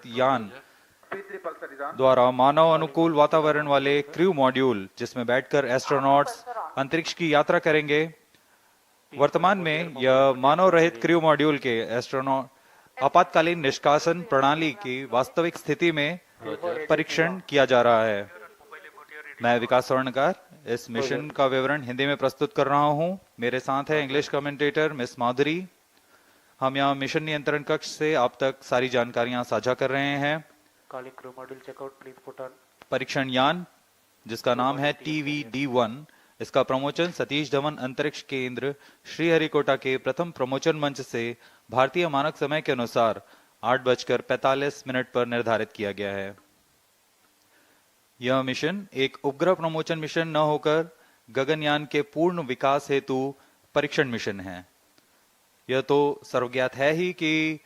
यान द्वारा मानव अनुकूल वातावरण वाले क्रू मॉड्यूल जिसमें बैठकर एस्ट्रोनॉट्स अंतरिक्ष की यात्रा करेंगे। वर्तमान में यह मानव रहित क्रू मॉड्यूल के एस्ट्रोनॉट आपातकालीन निष्कासन प्रणाली की वास्तविक स्थिति में परीक्षण किया जा रहा है। मैं विकास स्वर्णकार इस मिशन का विवरण हिंदी में प्रस्तुत कर रहा हूं। मेरे साथ है इंग्लिश कमेंटेटर मिस माधुरी। हम यहाँ मिशन नियंत्रण कक्ष से आप तक सारी जानकारियां साझा कर रहे हैं। परीक्षण यान जिसका नाम है TV9 इसका प्रमोशन सतीश धवन अंतरिक्ष केंद्र श्रीहरिकोटा के प्रथम प्रमोशन मंच से भारतीय मानक समय के अनुसार 8:45 पर निर्धारित किया गया है। यह मिशन एक उपग्रह प्रमोशन मिशन न होकर गगनयान के पूर्ण विकास हेतु परीक्षण मिशन है। यह तो सर्वज्ञात है ही कि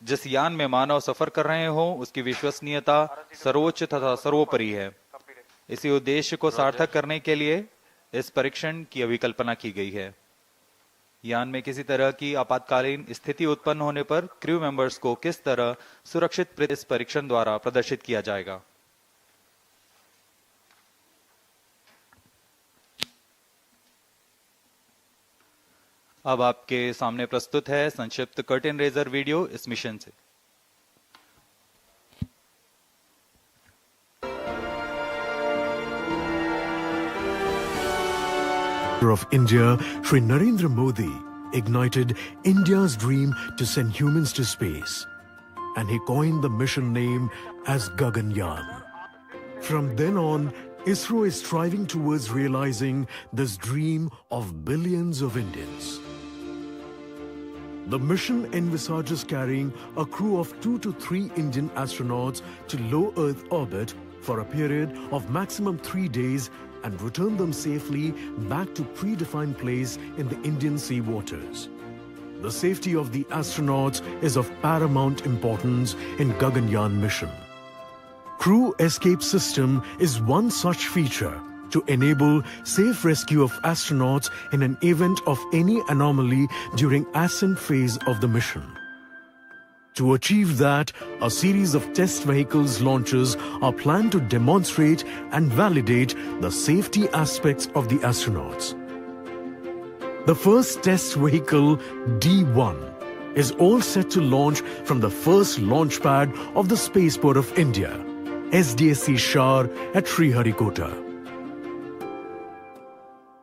जिस यान में मानव सफर कर रहे हो उसकी विश्वसनीयता सर्वोच्च तथा सर्वोपरि है। इसी उद्देश्य को सार्थक करने के लिए इस परीक्षण की अभिकल्पना की गई है। यान में किसी तरह की आपातकालीन स्थिति उत्पन्न होने पर क्रू मेंबर्स को किस तरह सुरक्षित इस परीक्षण द्वारा प्रदर्शित किया जाएगा। अब आपके सामने प्रस्तुत है संक्षिप्त कर्टेन रेजर वीडियो इस मिशन से। of India, Shri Narendra Modi, ignited India's dream to send humans to space, and he coined the mission name as Gaganyaan. From then on, ISRO is striving towards realizing this dream of billions of Indians. The mission envisages carrying a crew of 2 to 3 Indian astronauts to low Earth orbit for a period of maximum 3 days and return them safely back to predefined place in the Indian sea waters. The safety of the astronauts is of paramount importance in Gaganyaan mission. Crew escape system is one such feature to enable safe rescue of astronauts in an event of any anomaly during ascent phase of the mission. To achieve that, a series of test vehicles launches are planned to demonstrate and validate the safety aspects of the astronauts. The first test vehicle, D1, is all set to launch from the first launch pad of the Spaceport of India, SDSC Shar at Sriharikota.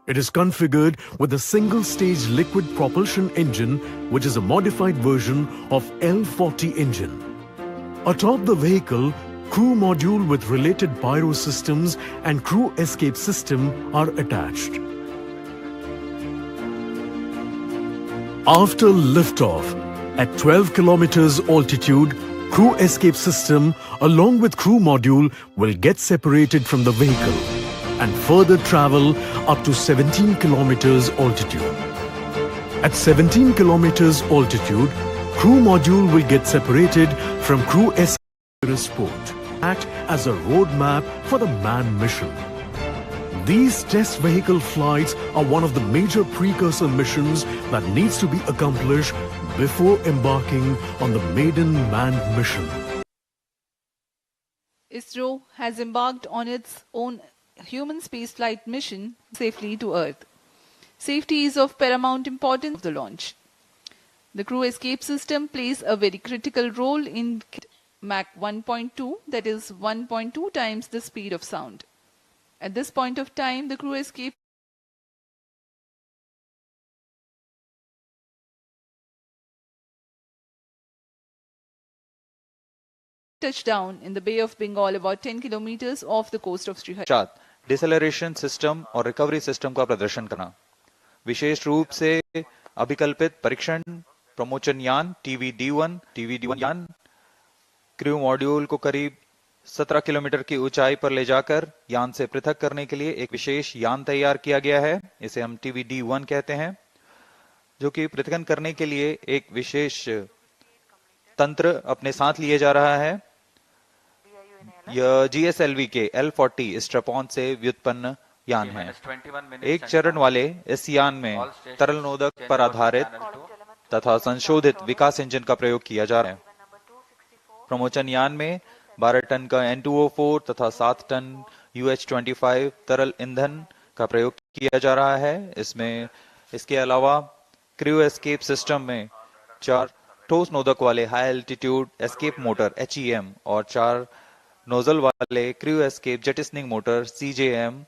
It is configured with a single-stage liquid propulsion engine, which is a modified version of L40 engine. Atop the vehicle, crew module with related pyro systems and crew escape system are attached. After liftoff, at 12 kilometers altitude, crew escape system along with crew module will get separated from the vehicle and further travel up to 17 kilometers altitude. At 17 kilometers altitude, crew module will get separated from crew escape, act as a roadmap for the manned mission. These test vehicle flights are one of the major precursor missions that needs to be accomplished before embarking on the maiden manned mission. ISRO has embarked on its own human spaceflight mission safely to Earth. Safety is of paramount importance of the launch. The crew escape system plays a very critical role in Mach 1.2, that is 1.2 times the speed of sound. At this point of time, the crew escape touchdown in the Bay of Bengal about 10 kilometers off the coast of Sriharikota. Deceleration system और recovery system का प्रदर्शन करना। विशेष रूप से अभिकल्पित परीक्षण promotion यान TV9 यान crew module को करीब 17 किलोमीटर की ऊंचाई पर ले जाकर यान से पृथक करने के लिए एक विशेष यान तैयार किया गया है। इसे हम TV9 कहते हैं, जो कि पृथकन करने के लिए एक विशेष तंत्र अपने साथ लिए जा रहा है। यह GSLV के L40 स्ट्रैप-ऑन से व्युत्पन्न यान है। एक चरण वाले इस यान में तरल नोदक पर आधारित तथा संशोधित विकास इंजन का प्रयोग किया जा रहा है। प्रमोचन यान में 12 टन का N2O4 तथा 7 टन UH-25 तरल ईंधन का प्रयोग किया जा रहा है। इसके अलावा क्रू एस्केप सिस्टम में 4 ठोस नोदक वाले high altitude escape motor HEM और 4 नोजल वाले crew escape jettisoning motor CJM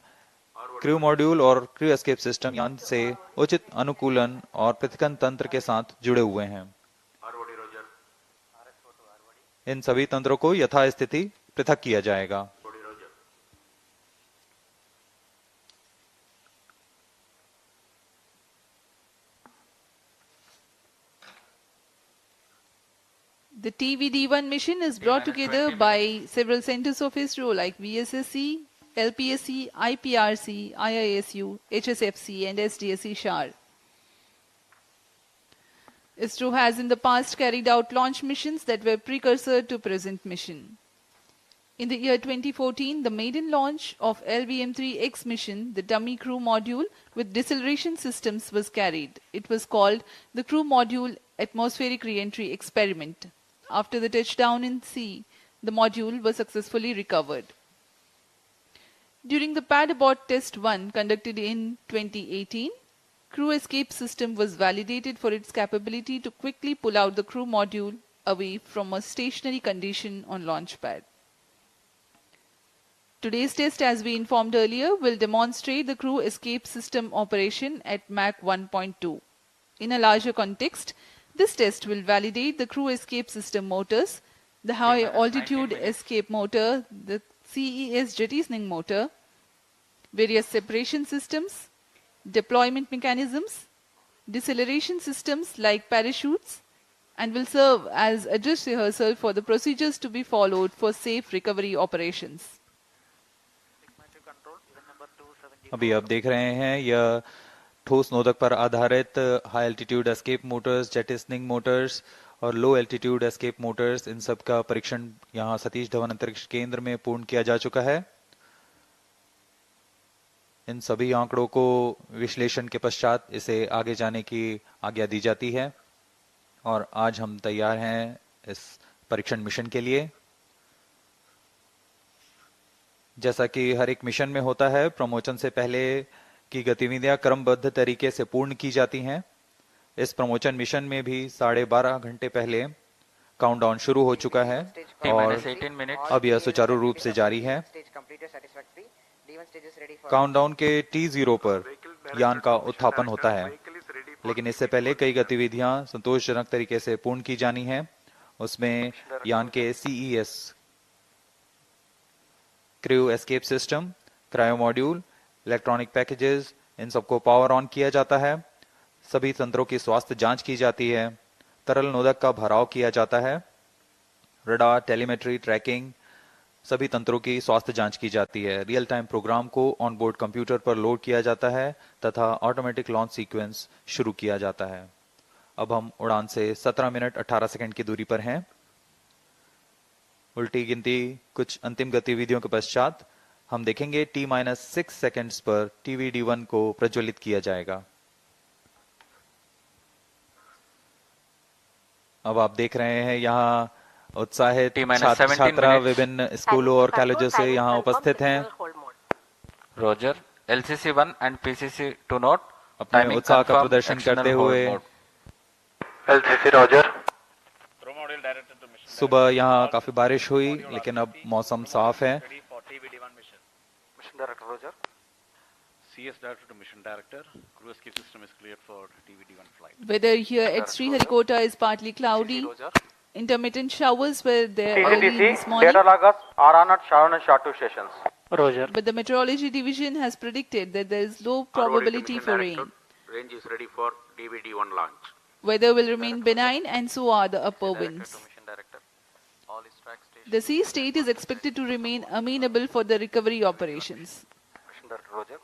crew module और क्रू एस्केप सिस्टम यान से उचित अनुकूलन और पृथक्कन तंत्र के साथ जुड़े हुए हैं। इन सभी तंत्रों को यथास्थिति पृथक किया जाएगा। The TVD1 mission is brought together by several centers of ISRO like VSSC, LPSC, IPRC, IISU, HSFC and SDSC SHAR. ISRO has in the past carried out launch missions that were precursor to present mission. In the year 2014, the maiden launch of LVM-3X mission, the dummy crew module with deceleration systems was carried. It was called the Crew Module Atmospheric Re-entry Experiment. After the touchdown in sea, the module was successfully recovered. During the pad abort test 1 conducted in 2018, crew escape system was validated for its capability to quickly pull out the crew module away from a stationary condition on launch pad. Today's test, as we informed earlier, will demonstrate the crew escape system operation at Mach 1.2. In a larger context, this test will validate the crew escape system motors, the high altitude escape motor, the CES jettisoning motor, various separation systems, deployment mechanisms, deceleration systems like parachutes, and will serve as a dress rehearsal for the procedures to be followed for safe recovery operations. अभी आप देख रहे हैं यह ठोस नोदक पर आधारित high altitude escape motors, jettisoning motors और लो एल्टीट्यूड एस्केप मोटर्स, इन सब का परीक्षण यहां सतीश धवन अंतरिक्ष केंद्र में पूर्ण किया जा चुका है। इन सभी आंकड़ों को विश्लेषण के पश्चात इसे आगे जाने की आज्ञा दी जाती है और आज हम तैयार हैं इस परीक्षण मिशन के लिए। जैसा कि हर एक मिशन में होता है, प्रमोचन से पहले की गतिविधियां क्रमबद्ध तरीके से पूर्ण की जाती हैं। इस प्रमोचन मिशन में भी 12.5 घंटे पहले काउंटडाउन शुरू हो चुका है और अब यह सुचारू रूप से जारी है। काउंटडाउन के T0 पर यान का उत्थापन होता है, लेकिन इससे पहले कई गतिविधियां संतोषजनक तरीके से पूर्ण की जानी है। उसमें यान के CES crew escape system, cryo module, electronic packages, इन सबको पावर ऑन किया जाता है। सभी तंत्रों की स्वास्थ्य जांच की जाती है। तरल नोदक का भराव किया जाता है। रडार, टेलीमेट्री, ट्रैकिंग, सभी तंत्रों की स्वास्थ्य जांच की जाती है। रियल टाइम प्रोग्राम को ऑन बोर्ड कंप्यूटर पर लोड किया जाता है तथा ऑटोमेटिक लॉन्च सीक्वेंस शुरू किया जाता है। अब हम उड़ान से 17 मिनट 18 सेकंड की दूरी पर हैं। उल्टी गिनती कुछ अंतिम गतिविधियों के पश्चात हम देखेंगे T-6 सेकंड्स पर TVD1 को प्रज्वलित किया जाएगा। अब आप देख रहे हैं यहाँ उत्साहित छात्र छात्रा विभिन्न स्कूलों और कॉलेजों से यहाँ उपस्थित हैं। Roger, LCC1 and PCC2 note अपने उत्साह का प्रदर्शन करते हुए LCC रोजर। सुबह यहाँ काफी बारिश हुई, लेकिन अब मौसम साफ है। Mission director Roger. CS director to mission director. Crew escape system is cleared for TVD1 flight. Weather here at Sriharikota is partly cloudy. Intermittent showers were there early this morning. Data loggers are on at Sharon and Shatu stations. Roger. But the meteorology division has predicted that there is low probability for rain. Range is ready for TVD1 launch. Weather will remain benign and so are the upper winds. The sea state is expected to remain amenable for the recovery operations. Mission director Roger.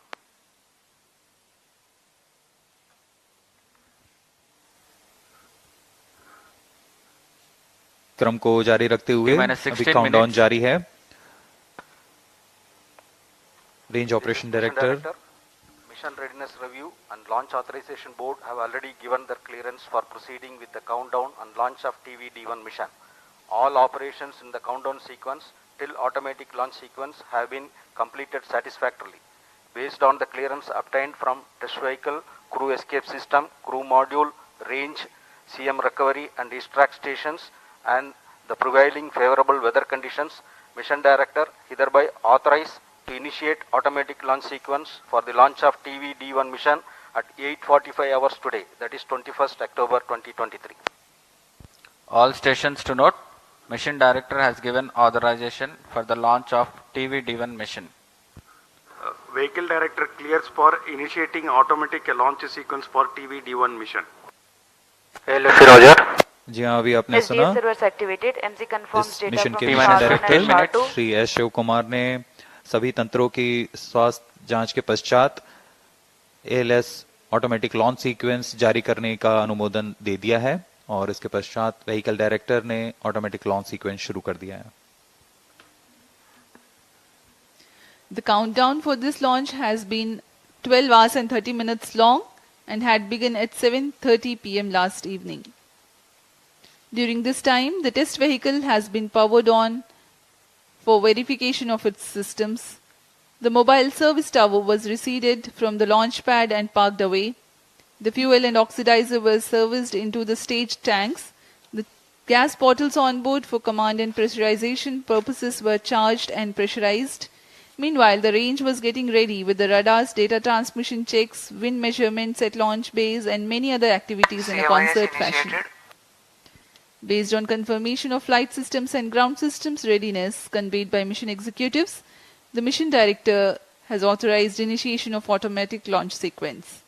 क्रम को जारी रखते हुए अभी countdown जारी है। Range operation director. Mission readiness review and launch authorization board have already given their clearance for proceeding with the countdown and launch of TVD1 mission. All operations in the countdown sequence till automatic launch sequence have been completed satisfactorily. Based on the clearance obtained from test vehicle, crew escape system, crew module, range, CM recovery and extract stations, and the prevailing favorable weather conditions, Mission Director hereby authorized to initiate automatic launch sequence for the launch of TV-D1 mission at 8:45 hours today, that is 21st October 2023. All stations to note, Mission Director has given authorization for the launch of TV-D1 mission. Vehicle Director clears for initiating automatic launch sequence for TV-D1 mission. LFC Roger. जी हाँ, अभी आपने सुना SDSC servers activated. MC confirms इस data mission from के T-minus mission Sharman and director Shartu. Shri S Siva Kumar ने सभी तंत्रों की स्वास्थ्य जांच के पश्चात ALS ऑटोमेटिक लॉन्च सीक्वेंस जारी करने का अनुमोदन दे दिया है और इसके पश्चात व्हीकल डायरेक्टर ने ऑटोमेटिक लॉन्च सीक्वेंस शुरू कर दिया है. The countdown for this launch has been 12 hours and 30 minutes long and had begun at 7:30 p.m. last evening. During this time, the test vehicle has been powered on for verification of its systems. The mobile service tower was receded from the launch pad and parked away. The fuel and oxidizer were serviced into the stage tanks. The gas bottles on board for command and pressurization purposes were charged and pressurized. Meanwhile, the range was getting ready with the radars, data transmission checks, wind measurements at launch bays, and many other activities in a concert fashion. Based on confirmation of flight systems and ground systems readiness conveyed by mission executives, the mission director has authorized initiation of automatic launch sequence.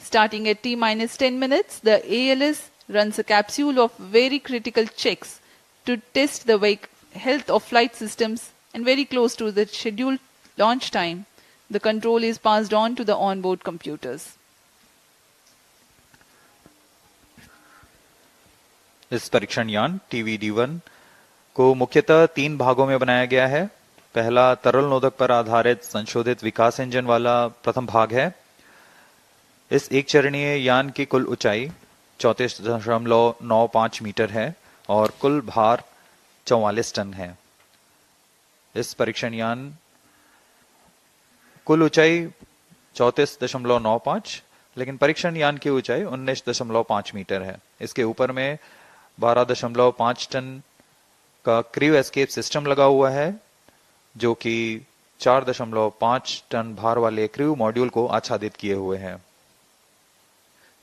Starting at T-10 minutes, the ALS runs a capsule of very critical checks to test the health of flight systems, and very close to the scheduled launch time, the control is passed on to the onboard computers. इस परीक्षण यान TV-D1 को मुख्यतः 3 भागों में बनाया गया है. पहला तरल नोदक पर आधारित संशोधित विकास इंजन वाला प्रथम भाग है. इस एक चरणीय यान की कुल ऊंचाई 34.95 मीटर है और कुल भार 44 टन है. इस परीक्षण यान कुल ऊंचाई 34.95, लेकिन परीक्षण यान की ऊंचाई 19.5 मीटर है. इसके ऊपर में 12.5 टन का क्रू एस्केप सिस्टम लगा हुआ है, जो कि 4.5 टन भार वाले क्रू मॉड्यूल को आच्छादित किए हुए हैं.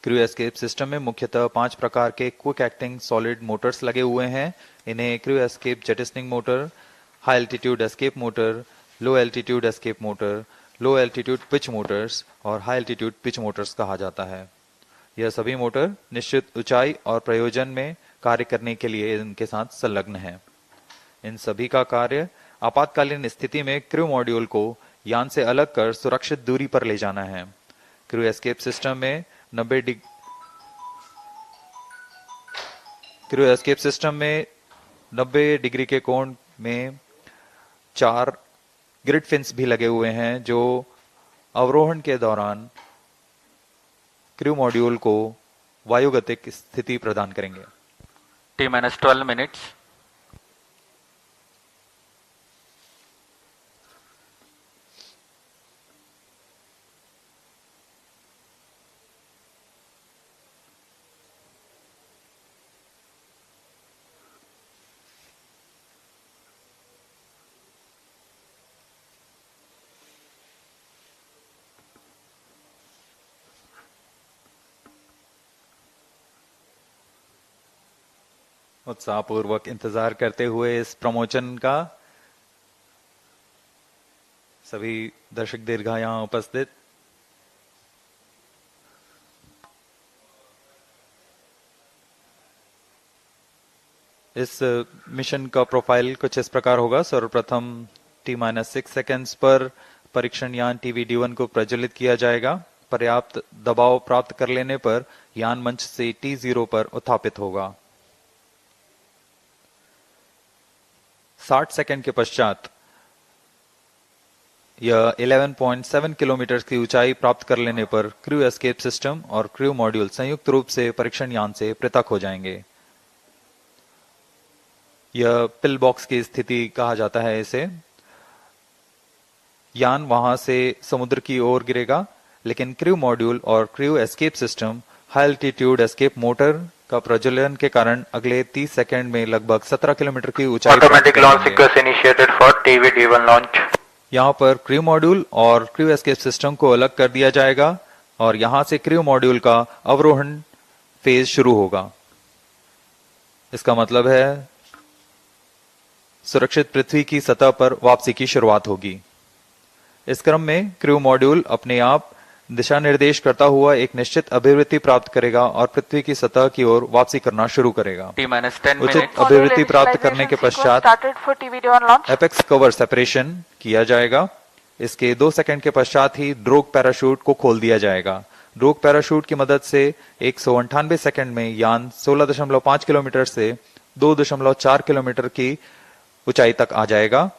क्रू एस्केप सिस्टम में मुख्यतः 5 प्रकार के क्विक एक्टिंग सॉलिड मोटर्स लगे हुए हैं. इन्हें crew escape jettisoning motor, high altitude escape motor, low altitude escape motor, low altitude pitch motors और हाई एल्टीट्यूड पिच मोटर्स कहा जाता है. यह सभी मोटर निश्चित ऊंचाई और प्रयोजन में कार्य करने के लिए इनके साथ संलग्न है. इन सभी का कार्य आपातकालीन स्थिति में क्रू मॉड्यूल को यान से अलग कर सुरक्षित दूरी पर ले जाना है. क्रू एस्केप सिस्टम में 90 डिग्री के कोण में 4 ग्रिड फिन्स भी लगे हुए हैं, जो अवरोहण के दौरान क्रू मॉड्यूल को वायुगतिक स्थिति प्रदान करेंगे. T-12 minutes. उत्साहपूर्वक इंतजार करते हुए इस प्रमोशन का सभी दर्शक दीर्घा यहां उपस्थित. इस मिशन का प्रोफाइल कुछ इस प्रकार होगा. सर्वप्रथम T-6 सेकेंड्स पर परीक्षण यान TV-D1 को प्रज्वलित किया जाएगा. पर्याप्त दबाव प्राप्त कर लेने पर यान मंच से T0 पर उत्थापित होगा. 60 सेकंड के पश्चात यह 11.7 किलोमीटर की ऊंचाई प्राप्त कर लेने पर क्रू एस्केप सिस्टम और क्रू मॉड्यूल संयुक्त रूप से परीक्षण यान से पृथक हो जाएंगे। यह पिल बॉक्स की स्थिति कहा जाता है इसे। यान वहां से समुद्र की ओर गिरेगा, लेकिन क्रू मॉड्यूल और crew escape system high altitude escape motor का प्रज्वलन के कारण अगले 30 सेकंड में लगभग 17 किलोमीटर की ऊंचाई automatic launch sequence initiated for TV9 launch. यहाँ पर क्रू मॉड्यूल और क्रू एस्केप सिस्टम को अलग कर दिया जाएगा और यहां से क्रू मॉड्यूल का अवरोहण फेज शुरू होगा। इसका मतलब है सुरक्षित पृथ्वी की सतह पर वापसी की शुरुआत होगी। इस क्रम में क्रू मॉड्यूल अपने आप दिशा निर्देश करता हुआ एक निश्चित अभिवृत्ति प्राप्त करेगा और पृथ्वी की सतह की ओर वापसी करना शुरू करेगा। उचित अभिवृत्ति प्राप्त करने के पश्चात एपेक्स कवर सेपरेशन किया जाएगा। इसके 2 सेकंड के पश्चात ही ड्रोग पैराशूट को खोल दिया जाएगा। ड्रोग पैराशूट की मदद से 198 सेकंड में यान 16.5 किलोमीटर से 2.4 किलोमीटर की ऊंचाई तक आ जाएगा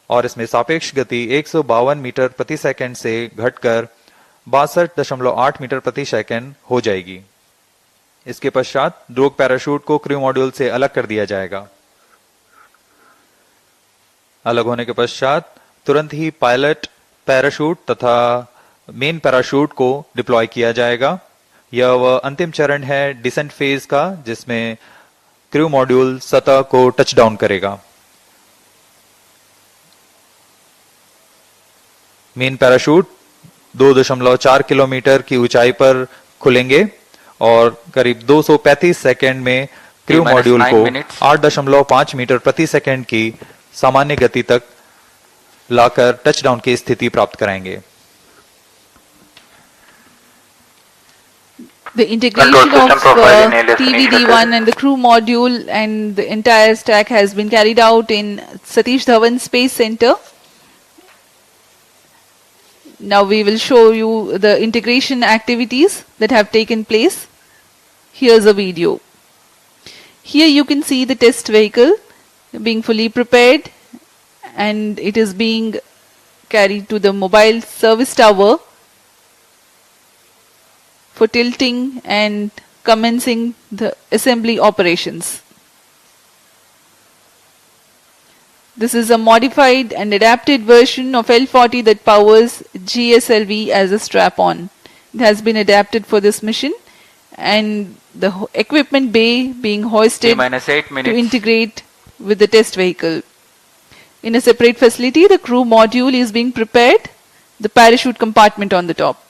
और इसमें सापेक्ष गति 152 मीटर प्रति सेकंड से घटकर 62.8 मीटर प्रति सेकंड हो जाएगी। इसके पश्चात ड्रोग पैराशूट को क्रू मॉड्यूल से अलग कर दिया जाएगा। अलग होने के पश्चात तुरंत ही पायलट पैराशूट तथा मेन पैराशूट को डिप्लॉय किया जाएगा। यह वह अंतिम चरण है डिसेंट फेज का, जिसमें क्रू मॉड्यूल सतह को टच डाउन करेगा। मेन पैराशूट 2.4 किलोमीटर की ऊंचाई पर खुलेंगे और करीब 235 सेकंड में क्रू मॉड्यूल को 8.5 मीटर प्रति सेकंड की सामान्य गति तक लाकर टचडाउन की स्थिति प्राप्त कराएंगे। The integration of TV9 and the crew module and the entire stack has been carried out in Satish Dhawan Space Center. Now we will show you the integration activities that have taken place. Here's a video. Here you can see the test vehicle being fully prepared and it is being carried to the mobile service tower for tilting and commencing the assembly operations. This is a modified and adapted version of L40 that powers GSLV as a strap-on. It has been adapted for this mission and the equipment bay being hoisted to integrate with the test vehicle. In a separate facility, the crew module is being prepared, the parachute compartment on the top.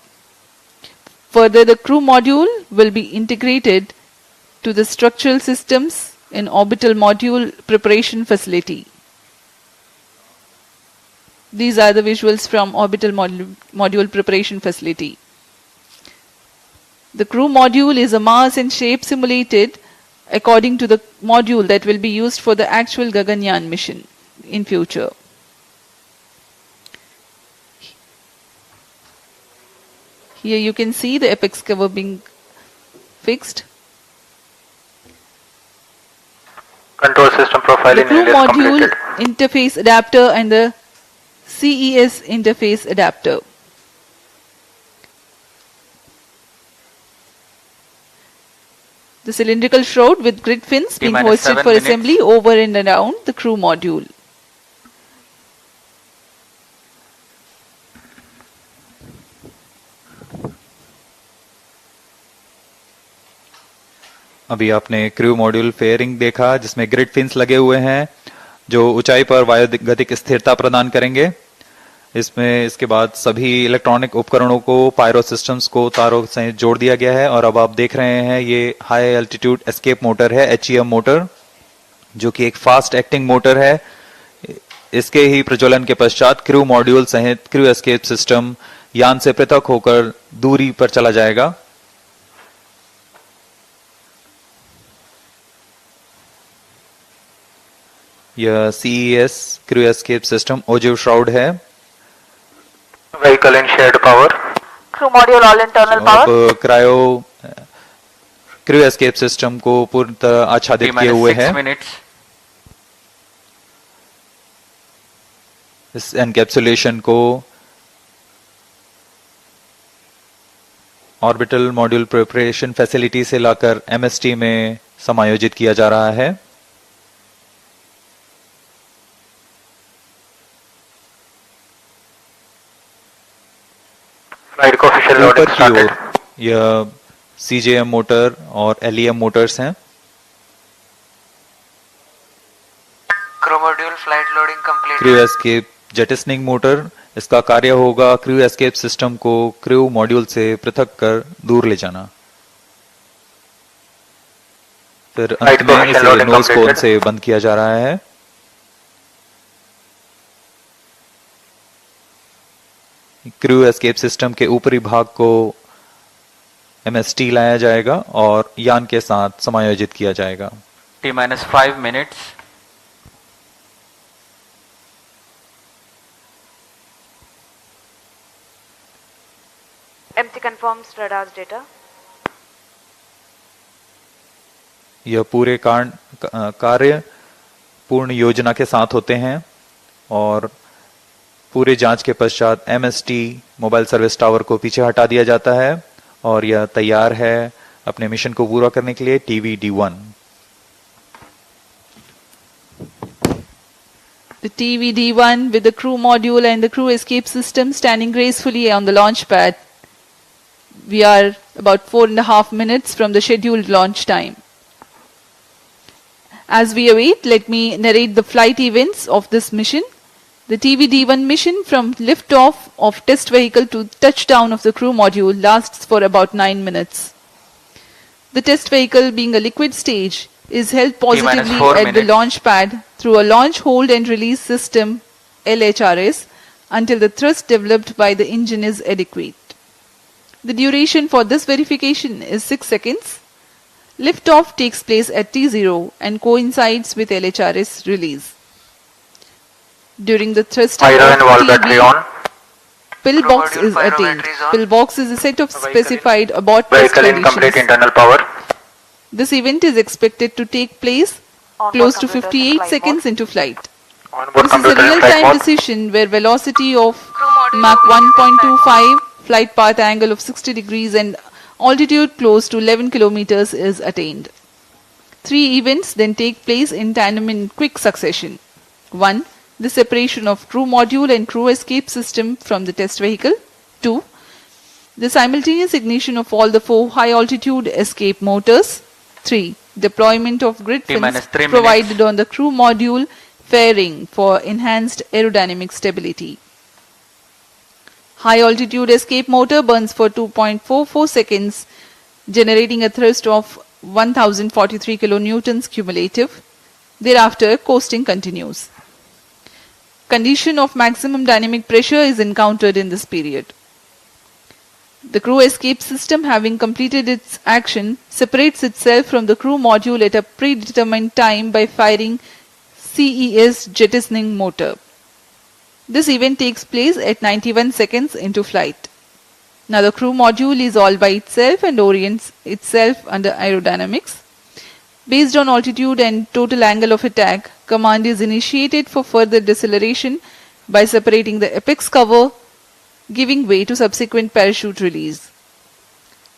Further, the crew module will be integrated to the structural systems in orbital module preparation facility. These are the visuals from orbital module preparation facility. The crew module is a mass and shape simulated according to the module that will be used for the actual Gaganyaan mission in future. Here you can see the apex cover being fixed. Control system The profiling crew is module, completed. interface adapter and the CES interface adapter. The cylindrical shroud with grid fins being hoisted for assembly over and around the crew module. अभी आपने crew module fairing देखा जिसमें grid fins लगे हुए हैं जो ऊंचाई पर वायुगतिक स्थिरता प्रदान करेंगे। इसमें इसके बाद सभी इलेक्ट्रॉनिक उपकरणों को पायरो सिस्टम्स को तारों से जोड़ दिया गया है और अब आप देख रहे हैं ये हाई एल्टीट्यूड एस्केप मोटर है, HEM मोटर, जो कि एक फास्ट एक्टिंग मोटर है। इसके ही प्रज्वलन के पश्चात क्रू मॉड्यूल सहित क्रू एस्केप सिस्टम यान से पृथक होकर दूरी पर चला जाएगा। यह CES crew escape system ogive shroud है। Vehicle in shared power. Crew module all internal power. अब क्रू एस्केप सिस्टम को पूर्ण तरह आच्छादित किए हुए हैं। इस एनकैप्सुलेशन को ऑर्बिटल मॉड्यूल प्रिपरेशन फैसिलिटी से लाकर एमएसटी में समायोजित किया जा रहा है। Flight coefficient ऊपर loading की ओर started. यह सीजेएम मोटर और एलईएम मोटर्स हैं। Crew module flight loading complete. Crew escape jettisoning motor, इसका कार्य होगा क्रू एस्केप सिस्टम को क्रू मॉड्यूल से पृथक कर दूर ले जाना। फिर अंत Flight में coefficient इसे loading नोज कोन completed. से बंद किया जा रहा है। क्रू एस्केप सिस्टम के ऊपरी भाग को एमएसटी लाया जाएगा और यान के साथ समायोजित किया जाएगा। T-5 minutes. MC confirms radar's data. यह पूरे कार्य पूर्ण योजना के साथ होते हैं और पूरे जांच के पश्चात एमएसटी मोबाइल सर्विस टावर को पीछे हटा दिया जाता है और यह तैयार है अपने मिशन को पूरा करने के लिए TV-D1। The TV-D1 with the crew module and the crew escape system standing gracefully on the launch pad. We are about 4.5 minutes from the scheduled launch time. As we await, let me narrate the flight events of this mission. The TV-D1 mission from liftoff of test vehicle to touchdown of the crew module lasts for about 9 minutes. The test vehicle, being a liquid stage, is held positively T-4 at the minutes. launch pad through a launch hold and release system LHRS until the thrust developed by the engine is adequate. The duration for this verification is 6 seconds. Liftoff takes place at T0 and coincides with LHRS release. During the thrusting Pyro and wall of battery TB, on. pillbox Module is pyro attained. battery is on. Pillbox is a set of specified abort test Vehicle incomplete conditions. internal power. This event is expected to take place Onboard close to computer 58 flight seconds into flight. Onboard This is a computer in flight real-time mode. decision where velocity of Crew module Mach loading 1.25, flight path angle of 60 degrees and altitude close to 11 kilometers is attained. 3 events then take place in tandem in quick succession. 1. The separation of crew module and crew escape system from the test vehicle. 2. The simultaneous ignition of all the 4 high-altitude escape motors. 3. Deployment of grid fins T-3 provided minutes. on the crew module fairing for enhanced aerodynamic stability. High-altitude escape motor burns for 2.44 seconds, generating a thrust of 1043 kilonewtons cumulative. Thereafter, coasting continues. Condition of maximum dynamic pressure is encountered in this period. The crew escape system, having completed its action, separates itself from the crew module at a predetermined time by firing CES jettisoning motor. This event takes place at 91 seconds into flight. Now the crew module is all by itself and orients itself under aerodynamics. Based on altitude and total angle of attack, command is initiated for further deceleration by separating the apex cover, giving way to subsequent parachute release.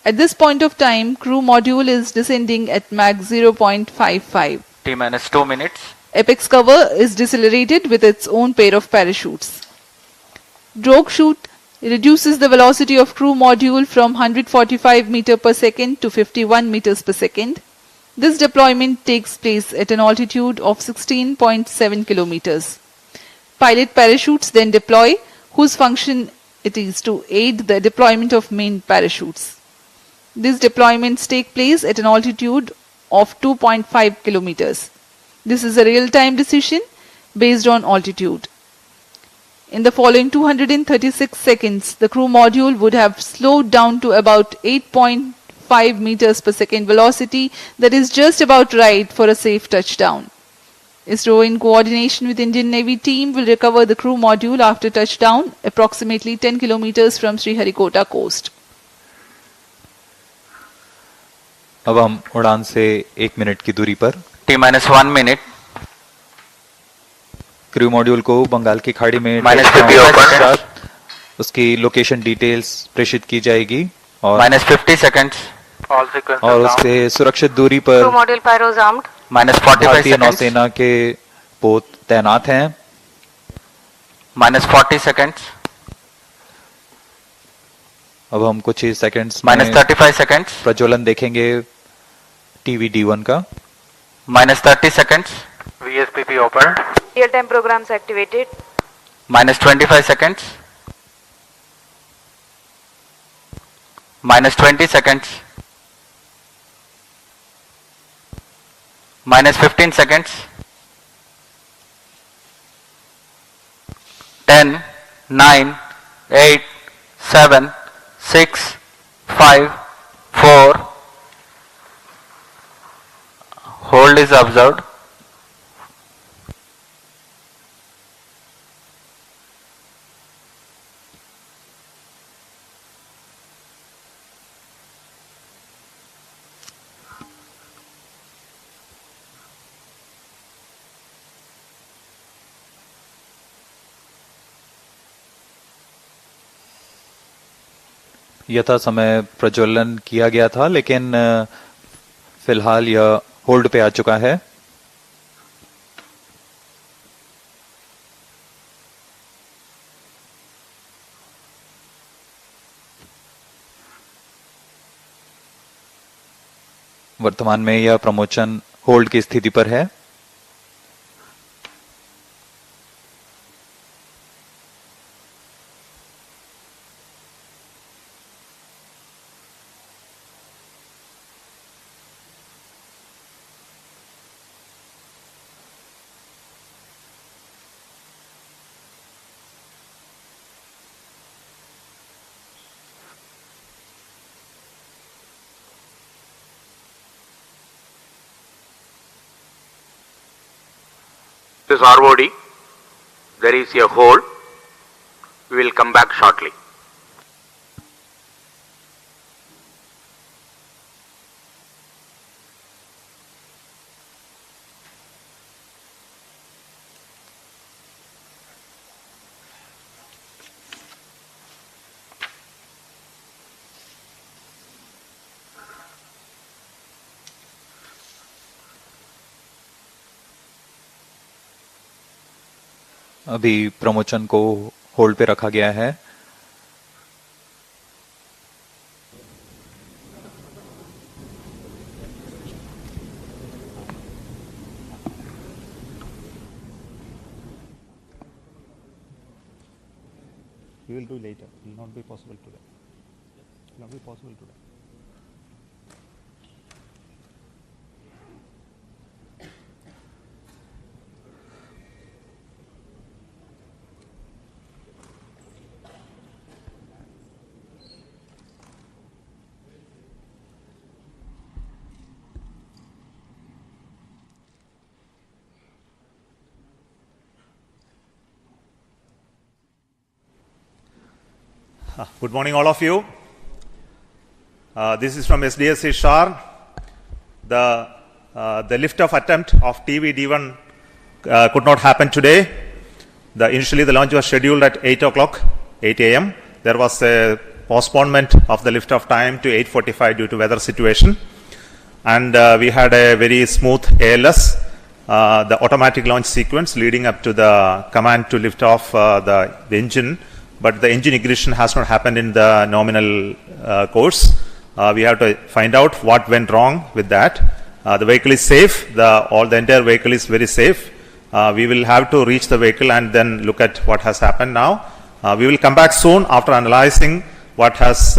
At this point of time, crew module is descending at Mach 0.55. T-2 minutes. Apex cover is decelerated with its own pair of parachutes. Drogue chute reduces the velocity of crew module from 145 meter per second to 51 meters per second. This deployment takes place at an altitude of 16.7 kilometers. Pilot parachutes then deploy, whose function it is to aid the deployment of main parachutes. These deployments take place at an altitude of 2.5 kilometers. This is a real-time decision based on altitude. In the following 236 seconds, the crew module would have slowed down to about 8.5 meters per second velocity, that is just about right for a safe touchdown. ISRO, in coordination with Indian Navy team, will recover the crew module after touchdown approximately 10 kilometers from Sriharikota coast. अब हम उड़ान से 1 minute की दूरी पर T-1 minute. Crew module को बंगाल की खाड़ी में -50 open. उसकी लोकेशन डिटेल्स प्रेषित की जाएगी और -50 seconds. All sequences और down. उससे सुरक्षित दूरी पर Crew module pyros armed. -45 भारतीय seconds. नौसेना के पोत तैनात हैं। -40 seconds. अब हम कुछ ही सेकंड्स में -35 seconds. प्रज्वलन देखेंगे टीवी D1 का। -30 seconds. VSPP open. Real-time programs activated. -25 seconds. -20 seconds. -15 seconds. 10, 9, 8, 7, 6, 5, 4. Hold is observed. यथा समय प्रज्वलन किया गया था, लेकिन फिलहाल यह होल्ड पे आ चुका है। वर्तमान में यह प्रमोशन होल्ड की स्थिति पर है। This is ROD. There is a hole. We will come back shortly. अभी प्रमोशन को होल्ड पे रखा गया है। We will do later. It will not be possible today. It will not be possible today. Good morning, all of you. This is from SDSC SHAR. The lift-off attempt of TV9 could not happen today. Initially, the launch was scheduled at 8 o'clock, 8 a.m. There was a postponement of the lift-off time to 8:45 due to weather situation. And we had a very smooth ALS, the automatic launch sequence leading up to the command to lift off the engine. But the engine ignition has not happened in the nominal course. We have to find out what went wrong with that. The vehicle is safe. The entire vehicle is very safe. We will have to reach the vehicle and then look at what has happened now. We will come back soon after analyzing what has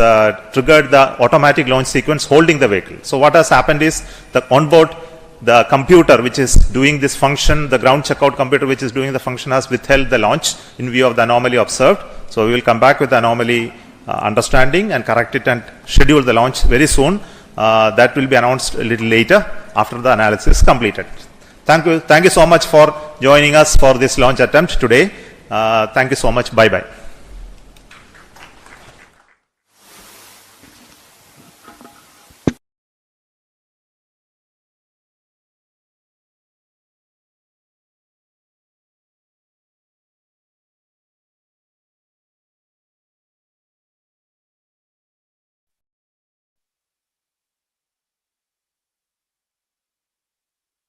triggered the automatic launch sequence holding the vehicle. So what has happened is the onboard, the computer which is doing this function, the ground checkout computer which is doing the function has withheld the launch in view of the anomaly observed. So we will come back with the anomaly understanding and correct it and schedule the launch very soon. That will be announced a little later after the analysis is completed. Thank you so much for joining us for this launch attempt today. Thank you so much. Bye bye.